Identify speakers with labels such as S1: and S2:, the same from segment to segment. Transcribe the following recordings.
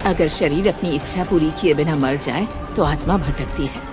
S1: अगर शरीर अपनी इच्छा पूरी किए बिना मर जाए तो आत्मा भटकती है।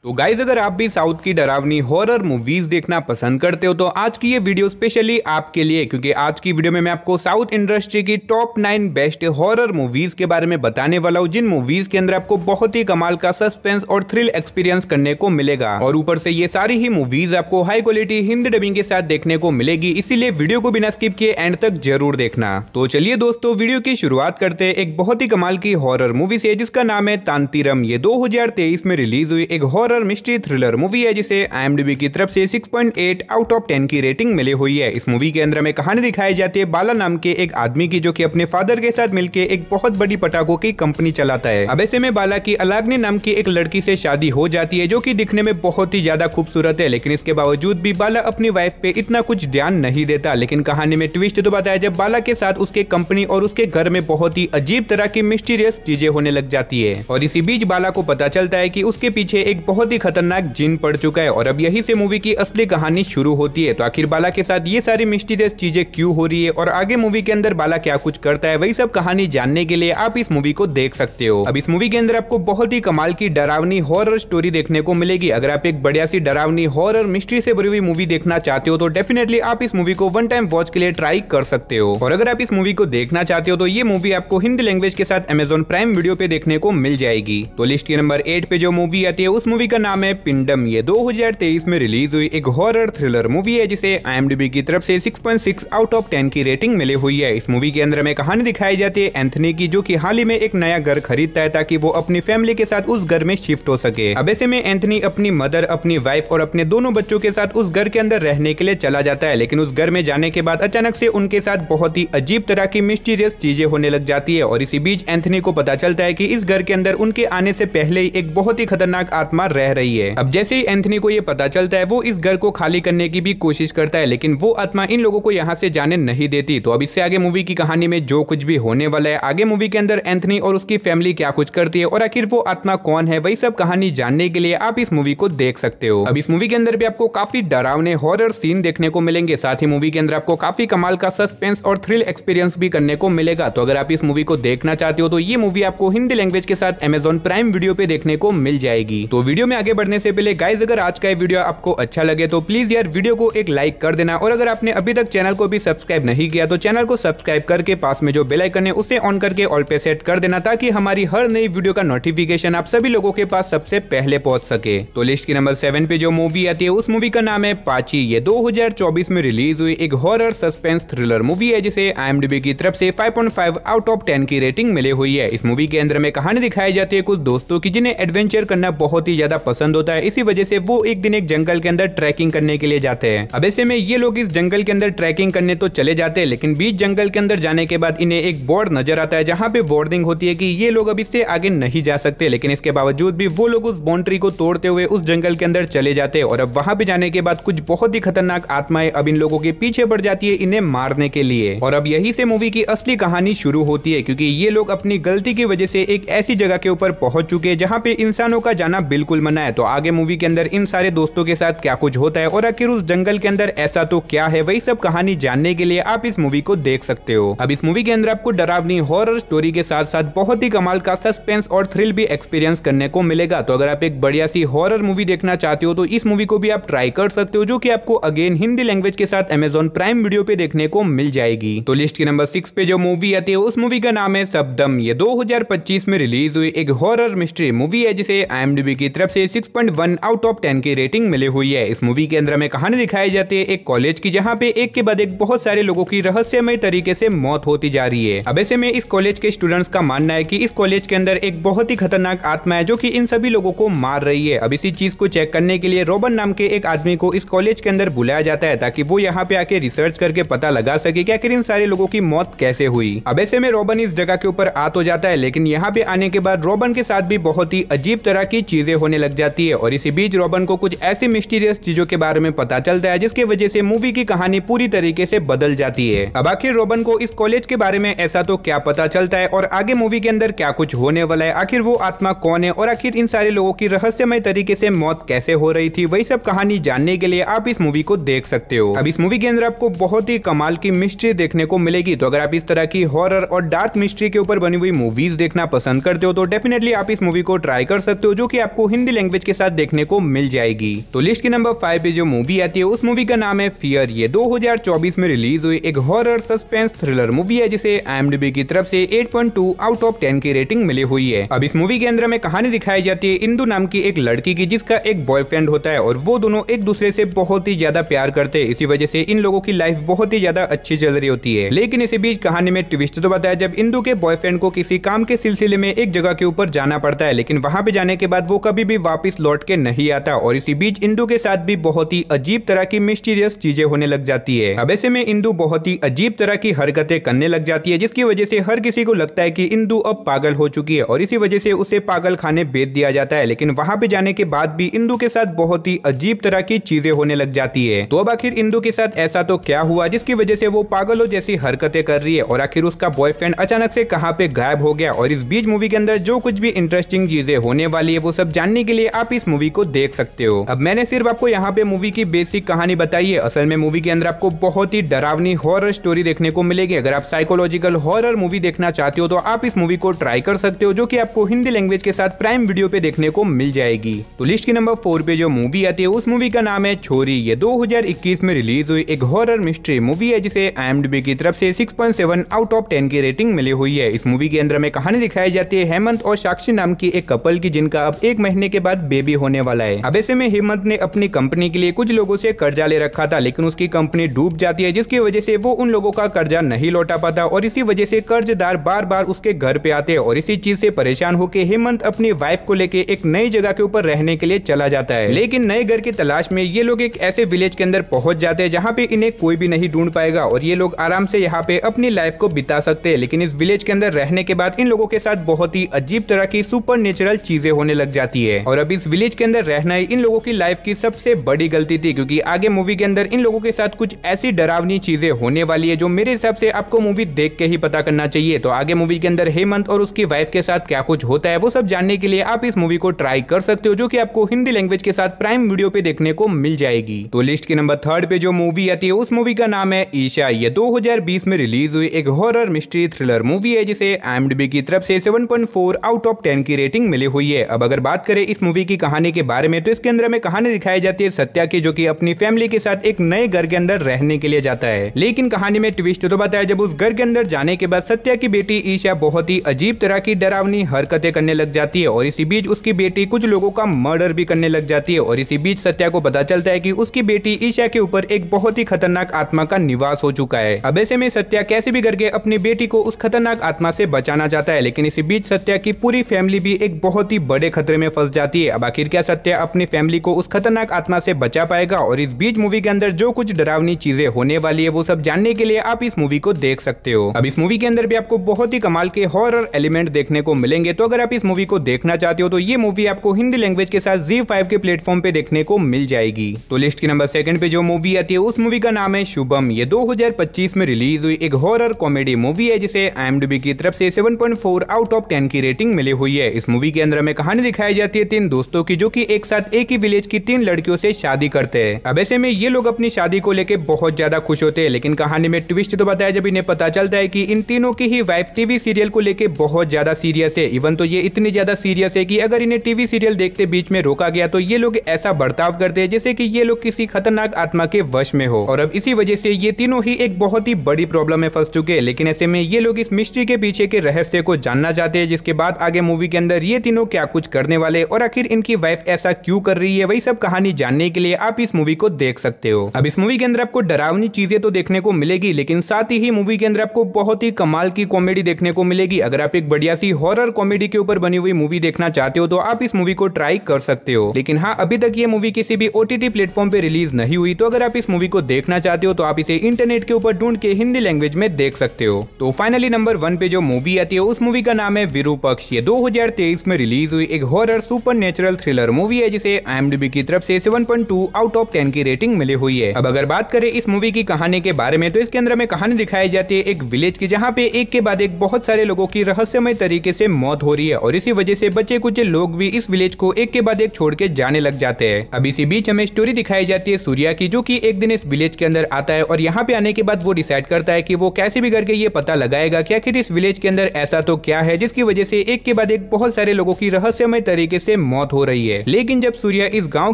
S2: तो गाइज, अगर आप भी साउथ की डरावनी हॉरर मूवीज देखना पसंद करते हो तो आज की ये वीडियो स्पेशली आपके लिए, क्योंकि आज की वीडियो में मैं आपको साउथ इंडस्ट्री की टॉप 9 बेस्ट हॉरर मूवीज के बारे में बताने वाला हूँ, जिन मूवीज के अंदर आपको बहुत ही कमाल का सस्पेंस और थ्रिल एक्सपीरियंस करने को मिलेगा। और ऊपर से ये सारी ही मूवीज आपको हाई क्वालिटी हिंदी डबिंग के साथ देखने को मिलेगी, इसीलिए वीडियो को बिना स्किप किए एंड तक जरूर देखना। तो चलिए दोस्तों, वीडियो की शुरुआत करते हैं एक बहुत ही कमाल की हॉरर मूवी से, जिसका नाम है तांतिरम। ये 2023 में रिलीज हुई एक हॉरर मिस्ट्री थ्रिलर मूवी है, जिसे IMDb की तरफ से 6.8 आउट ऑफ 10 की रेटिंग मिली हुई है। इस मूवी के अंदर हमें कहानी दिखाई जाती है बाला नाम के एक आदमी की, जो कि अपने फादर के साथ मिलकर एक बहुत बड़ी पटाखों की कंपनी चलाता है। अब ऐसे में बाला की अलाग्नि नाम की एक लड़की से शादी हो जाती है, जो कि दिखने में बहुत ही ज्यादा खूबसूरत है, लेकिन इसके बावजूद भी बाला अपनी वाइफ पे इतना कुछ ध्यान नहीं देता। लेकिन कहानी में ट्विस्ट तो बताया जब बाला के साथ उसके कंपनी और उसके घर में बहुत ही अजीब तरह की मिस्टीरियस चीजें होने लग जाती है। और इसी बीच बाला को पता चलता है कि उसके पीछे एक बहुत ही खतरनाक जिन पड़ चुका है, और अब यही से मूवी की असली कहानी शुरू होती है। तो आखिर बाला के साथ ये सारी मिस्टीरियस चीजें क्यों हो रही है और आगे मूवी के अंदर बाला क्या कुछ करता है, वही सब कहानी जानने के लिए आप इस मूवी को देख सकते हो। अब इस मूवी के अंदर आपको बहुत ही कमाल की डरावनी हॉरर स्टोरी देखने को मिलेगी। अगर आप एक बढ़िया सी डरावनी हॉरर मिस्ट्री से भरी हुई मूवी देखना चाहते हो तो डेफिनेटली आप इस मूवी को वन टाइम वॉच के लिए ट्राई कर सकते हो। और अगर आप इस मूवी को देखना चाहते हो तो ये मूवी आपको हिंदी लैंग्वेज के साथ Amazon प्राइम वीडियो पे देखने को मिल जाएगी। तो लिस्ट के नंबर 8 पे जो मूवी आती है उस मूवी का नाम है पिंडम। ये 2023 में रिलीज हुई एक हॉरर थ्रिलर मूवी है, जिसे IMDb की तरफ से 6.6 आउट ऑफ 10 की रेटिंग मिली हुई है। इस मूवी के अंदर हमें कहानी दिखाई जाती है एंथनी की, जो कि हाल ही में एक नया घर खरीदता है ताकि वो अपनी फैमिली के साथ उस घर में शिफ्ट हो सके। अब ऐसे में एंथनी अपनी मदर, अपनी वाइफ और अपने दोनों बच्चों के साथ उस घर के अंदर रहने के लिए चला जाता है। लेकिन उस घर में जाने के बाद अचानक से उनके साथ बहुत ही अजीब तरह की मिस्टीरियस चीजें होने लग जाती है। और इसी बीच एंथनी को पता चलता है कि इस घर के अंदर उनके आने से पहले ही एक बहुत ही खतरनाक आत्मा रह रही है। अब जैसे ही एंथनी को ये पता चलता है, वो इस घर को खाली करने की भी कोशिश करता है, लेकिन वो आत्मा इन लोगों को यहाँ से जाने नहीं देती। तो अब इससे आगे मूवी की कहानी में जो कुछ भी होने वाला है, आगे मूवी के अंदर एंथनी और उसकी फैमिली क्या कुछ करती है और आखिर वो आत्मा कौन है, वही सब कहानी जानने के लिए आप इस मूवी को देख सकते हो। अब इस मूवी के अंदर भी आपको काफी डरावने हॉरर सीन देखने को मिलेंगे, साथ ही मूवी के अंदर आपको काफी कमाल का सस्पेंस और थ्रिल एक्सपीरियंस भी करने को मिलेगा। तो अगर आप इस मूवी को देखना चाहते हो तो ये मूवी आपको हिंदी लैंग्वेज के साथ Amazon प्राइम वीडियो पे देखने को मिल जाएगी। तो वीडियो में आगे बढ़ने से पहले गाइज, अगर आज का वीडियो आपको अच्छा लगे तो प्लीज यार वीडियो को एक लाइक कर देना, और अगर आपने अभी तक चैनल को भी सब्सक्राइब नहीं किया तो चैनल को सब्सक्राइब करके पास में जो बेल आइकन है उसे ऑन करके ऑल पे सेट कर देना, ताकि हमारी हर नई वीडियो का नोटिफिकेशन आप सभी लोगों के पास सबसे पहले पहुंच सके। तो लिस्ट की नंबर 7 पे जो मूवी आती है उस मूवी का नाम है पाची। ये 2024 में रिलीज हुई एक हॉरर सस्पेंस थ्रिलर मूवी है, जिसे IMDb की तरफ से 5.5 आउट ऑफ 10 की रेटिंग मिली हुई है। इस मूवी के अंदर में कहानी दिखाई जाती है कुछ दोस्तों की, जिन्हें एडवेंचर करना बहुत ही ज्यादा पसंद होता है। इसी वजह से वो एक दिन एक जंगल के अंदर ट्रैकिंग करने के लिए जाते हैं। अब ऐसे में ये लोग इस जंगल के अंदर ट्रैकिंग करने तो चले जाते हैं, लेकिन बीच जंगल के अंदर जाने के बाद इन्हें एक बोर्ड नजर आता है, जहां पे वार्निंग होती है कि ये लोग अब इससे आगे नहीं जा सकते। लेकिन इसके बावजूद भी वो लोग उस बाउंड्री को तोड़ते हुए उस जंगल के अंदर चले जाते हैं। और अब वहां पे जाने के बाद कुछ बहुत ही खतरनाक आत्माएं अब इन लोगों के पीछे बढ़ जाती है इन्हें मारने के लिए। और अब यही से मूवी की असली कहानी शुरू होती है, क्योंकि ये लोग अपनी गलती की वजह से एक ऐसी जगह के ऊपर पहुंच चुके हैं जहां पे इंसानों का जाना बिल्कुल मना है। तो आगे मूवी के अंदर इन सारे दोस्तों के साथ क्या कुछ होता है और आखिर उस जंगल के अंदर ऐसा तो क्या है, वही सब कहानी जानने के लिए आप इस मूवी को देख सकते हो। अब इस मूवी के अंदर आपको डरावनी हॉरर स्टोरी के साथ साथ बहुत ही कमाल का सस्पेंस और थ्रिल भी एक्सपीरियंस करने को मिलेगा। तो अगर आप एक बढ़िया सी हॉरर मूवी देखना चाहते हो तो इस मूवी को भी आप ट्राई कर सकते हो, जो कि आपको अगेन हिंदी लैंग्वेज के साथ Amazon प्राइम वीडियो पे देखने को मिल जाएगी। तो लिस्ट के नंबर 6 पे जो मूवी आती है उस मूवी का नाम है शब्दम। ये 2025 में रिलीज हुई एक हॉरर मिस्ट्री मूवी है, जिसे IMDb की तरफ से 6.1 आउट ऑफ 10 की रेटिंग मिली हुई है। इस मूवी के अंदर हमें कहानी दिखाई जाती है एक कॉलेज की, जहाँ पे एक के बाद एक बहुत सारे लोगों की रहस्यमय तरीके से मौत होती जा रही है। अब ऐसे में इस कॉलेज के स्टूडेंट्स का मानना है कि इस कॉलेज के अंदर एक बहुत ही खतरनाक आत्मा है, जो कि इन सभी लोगों को मार रही है। अब इसी चीज को चेक करने के लिए रॉबन नाम के एक आदमी को इस कॉलेज के अंदर बुलाया जाता है, ताकि वो यहाँ पे आके रिसर्च करके पता लगा सके कि आखिर इन सारे लोगों की मौत कैसे हुई। अब ऐसे में रॉबन इस जगह के ऊपर आ तो जाता है, लेकिन यहाँ पे आने के बाद रॉबन के साथ भी बहुत ही अजीब तरह की चीजें होने लग जाती है और इसी बीच रॉबन को कुछ ऐसी मिस्टीरियस चीजों के बारे में पता चलता है जिसकी वजह से मूवी की कहानी पूरी तरीके से बदल जाती है। अब आखिर रॉबन को इस कॉलेज के बारे में ऐसा तो क्या पता चलता है और आगे मूवी के अंदर क्या कुछ होने वाला है, आखिर वो आत्मा कौन है और आखिर इन सारे लोगों की रहस्यमय तरीके से मौत कैसे हो रही थी, वही सब कहानी जानने के लिए आप इस मूवी को देख सकते हो। अब इस मूवी के अंदर आपको बहुत ही कमाल की मिस्ट्री देखने को मिलेगी, तो अगर आप इस तरह की हॉरर और डार्क मिस्ट्री के ऊपर बनी हुई मूवीज देखना पसंद करते हो तो डेफिनेटली आप इस मूवी को ट्राई कर सकते हो, जो कि आपको हिंदी लैंग्वेज के साथ देखने को मिल जाएगी। तो लिस्ट के नंबर 5 पे जो मूवी आती है उस मूवी का नाम है फियर। ये 2024 में रिलीज हुई एक हॉरर सस्पेंस थ्रिलर मूवी है जिसे IMDb की तरफ से 8.2 आउट ऑफ 10 की रेटिंग मिली हुई है। अब इस मूवी के अंदर में कहानी दिखाई जाती है इंदु नाम की एक लड़की की जिसका एक बॉयफ्रेंड होता है और वो दोनों एक दूसरे से बहुत ही ज्यादा प्यार करते हैं। इसी वजह से इन लोगों की लाइफ बहुत ही ज्यादा अच्छी चल रही होती है। लेकिन इसी बीच कहानी में ट्विस्ट तो बताया जब इंदु के बॉयफ्रेंड को किसी काम के सिलसिले में एक जगह के ऊपर जाना पड़ता है, लेकिन वहां पे जाने के बाद वो कभी भी वापस लौट के नहीं आता और इसी बीच इंदु के साथ भी बहुत ही अजीब तरह की मिस्टीरियस चीजें होने लग जाती है। अब ऐसे में इंदु बहुत ही अजीब तरह की हरकतें करने लग जाती है जिसकी वजह से हर किसी को लगता है कि इंदु अब पागल हो चुकी है और इसी वजह से उसे पागल खाने भेज दिया जाता है। लेकिन वहां पे जाने के बाद भी इंदु के साथ बहुत ही अजीब तरह की चीजें होने लग जाती है। तो अब आखिर इंदु के साथ ऐसा तो क्या हुआ जिसकी वजह से वो पागलों जैसी हरकतें कर रही है और आखिर उसका बॉयफ्रेंड अचानक से कहां पे गायब हो गया, और इस बीच मूवी के अंदर जो कुछ भी इंटरेस्टिंग चीजें होने वाली है वो सब जानने के लिए आप इस मूवी को देख सकते हो। अब मैंने सिर्फ आपको यहाँ पे मूवी की बेसिक कहानी बताई है, असल में मूवी के अंदर आपको बहुत ही डरावनी हॉरर स्टोरी देखने को मिलेगी। अगर आप साइकोलॉजिकल हॉरर मूवी देखना चाहते हो तो आप इस मूवी को ट्राई कर सकते हो, जो कि आपको हिंदी लैंग्वेज के साथ प्राइम वीडियो पे देखने को मिल जाएगी। तो लिस्ट के नंबर 4 पे जो मूवी आती है उस मूवी का नाम है छोरी। ये 2021 में रिलीज हुई एक हॉरर मिस्ट्री मूवी है जिसे IMDb की तरफ से 6.7 आउट ऑफ 10 की रेटिंग मिली हुई है। इस मूवी के अंदर में कहानी दिखाई जाती है हेमंत और साक्षी नाम की एक कपल की जिनका अब 1 महीने के बाद बेबी होने वाला है। अब ऐसे में हेमंत ने अपनी कंपनी के लिए कुछ लोगों से कर्जा ले रखा था, लेकिन उसकी कंपनी डूब जाती है जिसकी वजह से वो उन लोगों का कर्जा नहीं लौटा पाता और इसी वजह से कर्जदार बार बार उसके घर पे आते हैं और इसी चीज से परेशान होकर हेमंत अपनी वाइफ को लेके एक नई जगह के ऊपर रहने के लिए चला जाता है। लेकिन नए घर की तलाश में ये लोग एक ऐसे विलेज के अंदर पहुंच जाते हैं जहाँ पे इन्हें कोई भी नहीं ढूंढ पाएगा और ये लोग आराम से यहाँ पे अपनी लाइफ को बिता सकते हैं। लेकिन इस विलेज के अंदर रहने के बाद इन लोगों के साथ बहुत ही अजीब तरह की सुपर नेचुरल चीजें होने लग जाती है और अब इस विलेज के अंदर रहना ही इन लोगों की लाइफ की सबसे बड़ी गलती थी, क्योंकि आगे मूवी के अंदर इन लोगों के साथ कुछ ऐसी डरावनी चीजें होने वाली है जो मेरे हिसाब से आपको मूवी देख के ही पता करना चाहिए। तो आगे मूवी के अंदर हेमंत और उसकी वाइफ के साथ क्या कुछ होता है वो सब जानने के लिए आप इस मूवी को ट्राई कर सकते हो, जो कि आपको हिंदी लैंग्वेज के साथ प्राइम वीडियो पे देखने को मिल जाएगी। तो लिस्ट के नंबर 3 पे जो मूवी आती है उस मूवी का नाम है ईशा। ये 2020 में रिलीज हुई एक हॉरर मिस्ट्री थ्रिलर मूवी है जिसे IMDb की तरफ से 7.4 आउट ऑफ 10 की रेटिंग मिली हुई है। अब अगर बात करें इस मूवी की कहानी के बारे में तो इसके अंदर में कहानी दिखाई जाती है सत्या की, जो कि अपनी फैमिली के साथ एक नए घर के अंदर रहने के लिए जाता है। लेकिन कहानी में ट्विस्ट तो बताया जब उस घर के अंदर जाने के बाद सत्या की बेटी ईशा बहुत ही अजीब तरह की डरावनी हरकतें करने लग जाती है और इसी बीच उसकी बेटी कुछ लोगों का मर्डर भी करने लग जाती है और इसी बीच सत्या को पता चलता है कि उसकी बेटी ईशा के ऊपर एक बहुत ही खतरनाक आत्मा का निवास हो चुका है। अब ऐसे में सत्या कैसे भी करके अपनी बेटी को उस खतरनाक आत्मा से बचाना चाहता है, लेकिन इसी बीच सत्या की पूरी फैमिली भी एक बहुत ही बड़े खतरे में फंस जाती है। अब आखिर क्या सत्या अपनी फैमिली को उस खतरनाक आत्मा से बचा पाएगा, और इस बीच मूवी के अंदर जो कुछ डरावनी चीजें होने वाली है वो सब जानने के लिए आप इस मूवी को देख सकते हो। अब इस मूवी के अंदर भी आपको बहुत ही कमाल के हॉरर एलिमेंट देखने को मिलेंगे, तो अगर आप इस मूवी को देखना चाहते हो तो ये मूवी आपको हिंदी लैंग्वेज के साथ ZEE5 के प्लेटफॉर्म पे देखने को मिल जाएगी। तो लिस्ट के नंबर 2 पे जो मूवी आती है उस मूवी का नाम है शुभम। ये 2025 में रिलीज हुई एक हॉरर कॉमेडी मूवी है जिसे IMDb की तरफ से 7.4 आउट ऑफ 10 की रेटिंग मिली हुई है। इस मूवी के अंदर में कहानी दिखाई जाती है 3 दोस्तों की, जो कि एक साथ एक ही विलेज की 3 लड़कियों से शादी करते हैं। अब ऐसे में ये लोग अपनी शादी को लेकर बहुत ज्यादा खुश होते हैं, लेकिन कहानी में ट्विस्ट तो बताया जब इन्हें पता चलता है कि इन तीनों की ही वाइफ टीवी सीरियल को लेकर बहुत ज्यादा सीरियस है। इवन तो ये इतनी ज्यादा सीरियस है कि अगर इन्हें टीवी सीरियल देखते बीच में रोका गया तो ये लोग ऐसा बर्ताव करते हैं जैसे कि ये लोग किसी खतरनाक आत्मा के वश में हो, और अब इसी वजह से ये तीनों ही एक बहुत ही बड़ी प्रॉब्लम में फंस चुके हैं। लेकिन ऐसे में ये लोग इस मिस्ट्री के पीछे के रहस्य को जानना चाहते हैं, जिसके बाद आगे मूवी के अंदर ये तीनों क्या कुछ करने वाले और आखिर इनकी वाइफ ऐसा क्यों कर रही है, वही सब कहानी जानने के लिए आप इस मूवी को देख सकते हो। अब इस मूवी के अंदर आपको डरावनी चीजें तो देखने को मिलेगी, लेकिन साथ ही मूवी के अंदर आपको बहुत ही कमाल की कॉमेडी देखने को मिलेगी। अगर आप एक बढ़िया सी हॉरर कॉमेडी के ऊपर बनी हुई मूवी देखना चाहते हो तो आप इस मूवी को ट्राई कर सकते हो। लेकिन हाँ, अभी तक ये मूवी किसी भी OTT प्लेटफॉर्म पे रिलीज नहीं हुई, तो अगर आप इस मूवी को देखना चाहते हो तो आप इसे इंटरनेट के ऊपर ढूंढ के हिंदी लैंग्वेज में देख सकते हो। तो फाइनली नंबर 1 पे जो मूवी आती है उस मूवी का नाम है विरूपक्ष। ये 2023 में रिलीज हुई एक horror super super natural thriller movie है जिसे IMDb की तरफ से 7.2 आउट ऑफ 10 की रेटिंग मिली हुई है। अब अगर बात करें इस मूवी की कहानी के बारे में तो इसके अंदर में कहानी दिखाई जाती है एक विलेज की, जहाँ पे एक के बाद एक बहुत सारे लोगों की रहस्यमय तरीके से मौत हो रही है और इसी वजह से बच्चे कुछ लोग भी इस विलेज को एक के बाद एक छोड़ के जाने लग जाते हैं। अब इसी बीच हमें स्टोरी दिखाई जाती है सूर्या की, जो कि एक दिन इस विलेज के अंदर आता है और यहाँ पे आने के बाद वो डिसाइड करता है कि वो कैसे भी करके ये पता लगाएगा कि आखिर इस विलेज के अंदर ऐसा तो क्या है जिसकी वजह से एक के बाद एक बहुत सारे लोगों की रहस्यमय तरीके से मौत हो रही है। लेकिन जब सूर्या इस गांव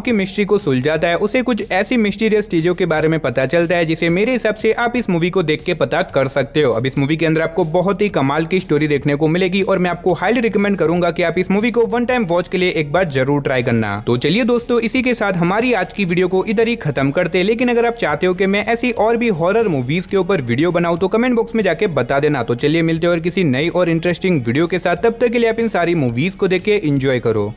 S2: की मिस्ट्री को सुलझाता है, उसे कुछ ऐसी मिस्टीरियस चीजों के बारे में पता चलता है जिसे मेरे हिसाब से आप इस मूवी को देख के पता कर सकते हो। अब इस मूवी के अंदर आपको बहुत ही कमाल की स्टोरी देखने को मिलेगी और मैं आपको हाईली रिकमेंड करूंगा कि आप इस मूवी को वन टाइम वॉच के लिए एक बार जरूर ट्राई करना। तो चलिए दोस्तों, इसी के साथ हमारी आज की वीडियो को इधर ही खत्म करते हैं। लेकिन अगर आप चाहते हो कि मैं ऐसी और भी हॉरर मूवीज के ऊपर वीडियो बनाऊं तो कमेंट बॉक्स में जाके बता देना। तो चलिए मिलते हैं और किसी नई और इंटरेस्टिंग वीडियो के साथ। तब तक के लिए आप इन सारी मूवीज को देख के एंजॉय करो।